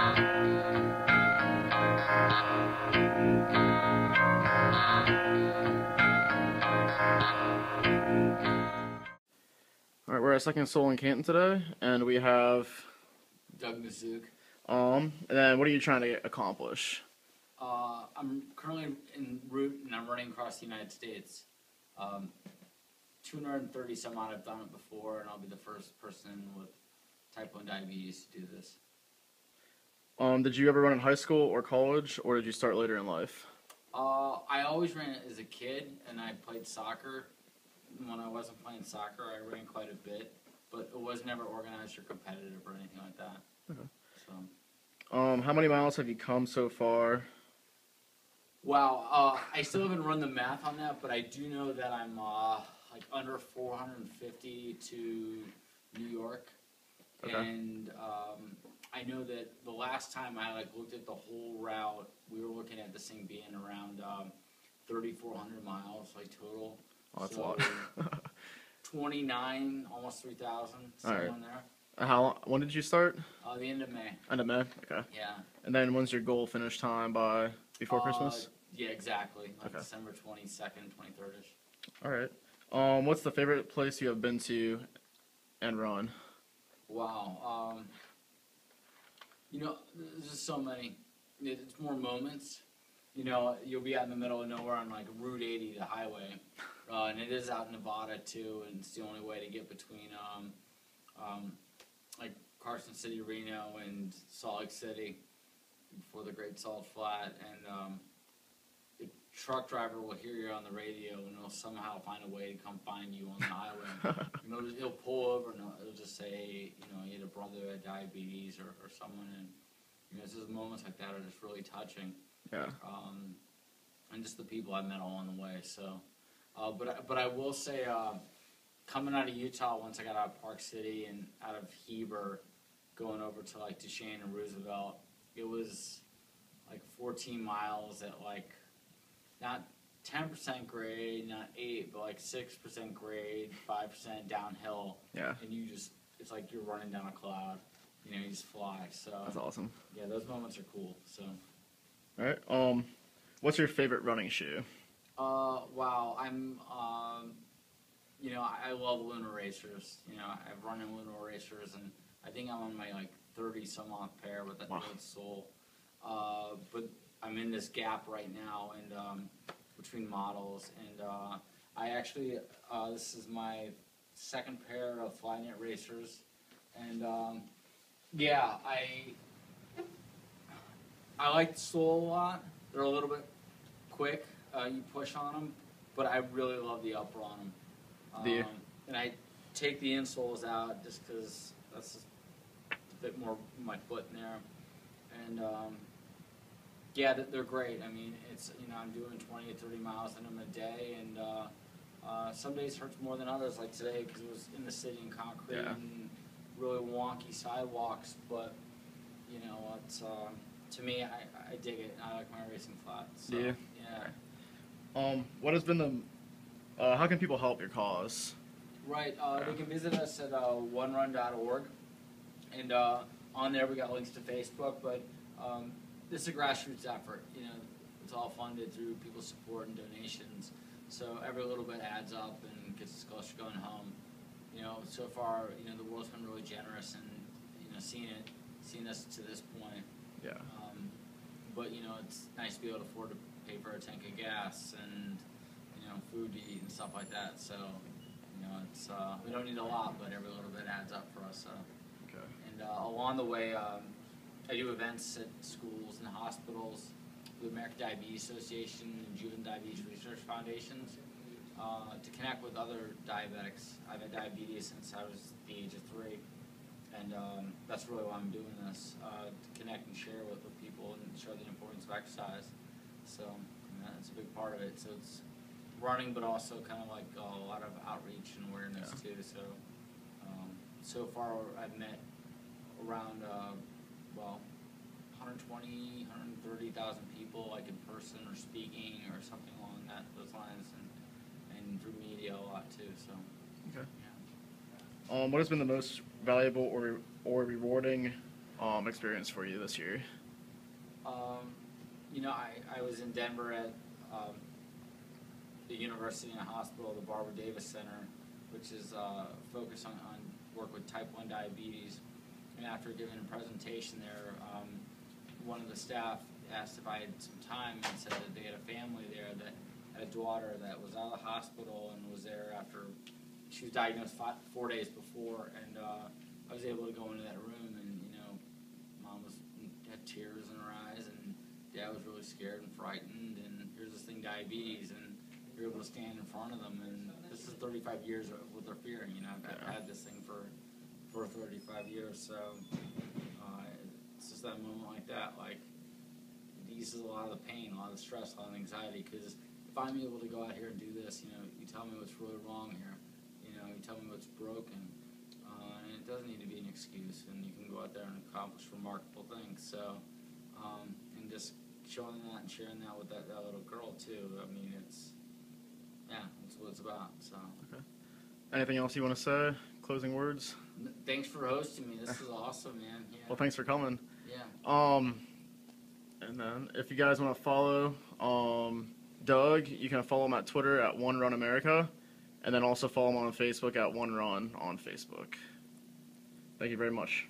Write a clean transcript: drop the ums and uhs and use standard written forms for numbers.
All right, we're at Second Soul in Canton today, and we have Doug Masiuk. and then what are you trying to accomplish? I'm currently en route and I'm running across the United States. 230 some odd have done it before, and I'll be the first person with type 1 diabetes to do this. Did you ever run in high school or college, or did you start later in life? I always ran as a kid, and I played soccer. When I wasn't playing soccer, I ran quite a bit, but it was never organized or competitive or anything like that. Okay. So. How many miles have you come so far? Wow, I still haven't run the math on that, but I do know that I'm like under 450 to New York, Okay. and I know that the last time I looked at the whole route, we were looking at this thing being around 3,400 miles total. Oh, that's so a lot. 29, almost 3,000, somewhere Alright. in there. When did you start? The end of May. End of May. Okay. Yeah. And then when's your goal finish time by before Christmas? Yeah, exactly. Okay. December 22nd, 23rd-ish. All right. What's the favorite place you have been to and run? Wow. There's just so many. It's more moments. You'll be out in the middle of nowhere on Route 80, the highway, and it is out in Nevada too, and it's the only way to get between Carson City, Reno, and Salt Lake City before the Great Salt Flat, and the truck driver will hear you on the radio, and he'll somehow find a way to come find you on the highway. He'll pull over, and he'll just say, he had a brother who had diabetes or someone, and it's just moments like that are just really touching. Yeah. And just the people I met along the way. So, but I will say, coming out of Utah, once I got out of Park City and out of Heber, going over to Duchesne and Roosevelt, it was 14 miles at not 10% grade, not 8, but 6% grade, 5% downhill. Yeah. And it's like you're running down a cloud. You just fly. So That's awesome. Yeah, those moments are cool. So. All right. What's your favorite running shoe? Wow. I love Lunar Racers. I've run in Lunar Racers, and I think I'm on my 30 some odd pair with that good sole. But I'm in this gap right now, and between models, and I actually this is my second pair of Flyknit Racers, and yeah, I like the sole a lot. They're a little bit quick. You push on them, but I really love the upper on them. Do you? And I take the insoles out just because that's just a bit more my foot in there. And yeah, they're great. I mean, it's I'm doing 20 to 30 miles in them a day, and some days hurts more than others, like today, because it was in the city in concrete and really wonky sidewalks. But it's to me, I dig it. I like my racing flat. So, Yeah. Yeah. What has been the how can people help your cause? Right. They can visit us at onerun.org, and on there we got links to Facebook. But this is a grassroots effort. It's all funded through people's support and donations. So every little bit adds up and gets us closer to going home. So far, the world's been really generous, and seeing us to this point. Yeah. But it's nice to be able to afford to pay for a tank of gas and food to eat and stuff like that. So it's we don't need a lot, but every little bit adds up for us. Okay. And along the way, I do events at schools and hospitals, the American Diabetes Association and Juvenile Diabetes Research Foundations, to connect with other diabetics. I've had diabetes since I was the age of 3. And that's really why I'm doing this, to connect and share with people and show the importance of exercise. So that's a big part of it. So it's running, but also kind of a lot of outreach and awareness too. So so far I've met around 120, 130,000 people, in person or speaking or something along those lines, and through media a lot too. So. Okay. Yeah. What has been the most valuable or rewarding experience for you this year? You know, I was in Denver at the university and hospital, the Barbara Davis Center, which is focused on work with type 1 diabetes. And after giving a presentation there, one of the staff asked if I had some time and said that they had a family there that had a daughter that was out of the hospital and was there after she was diagnosed 4 days before. And I was able to go into that room, and mom had tears in her eyes, and dad was really scared and frightened. And here's this thing, diabetes, and you're able to stand in front of them. And this is 35 years of what they're fearing. I've had this thing for 35 years, so it's just that moment like that, like, it eases a lot of the pain, a lot of the stress, a lot of the anxiety, because if I'm able to go out here and do this, you tell me what's really wrong here, you tell me what's broken, and it doesn't need to be an excuse, and you can go out there and accomplish remarkable things, so, and just showing that and sharing that with that little girl, too, I mean, it's what it's about, so. Okay. Anything else you want to say? Closing words? Thanks for hosting me. This is awesome, man. Yeah. Well, thanks for coming. Yeah. And then if you guys want to follow Doug, you can follow him at Twitter at OneRunAmerica, and then also follow him on Facebook at OneRun on Facebook. Thank you very much.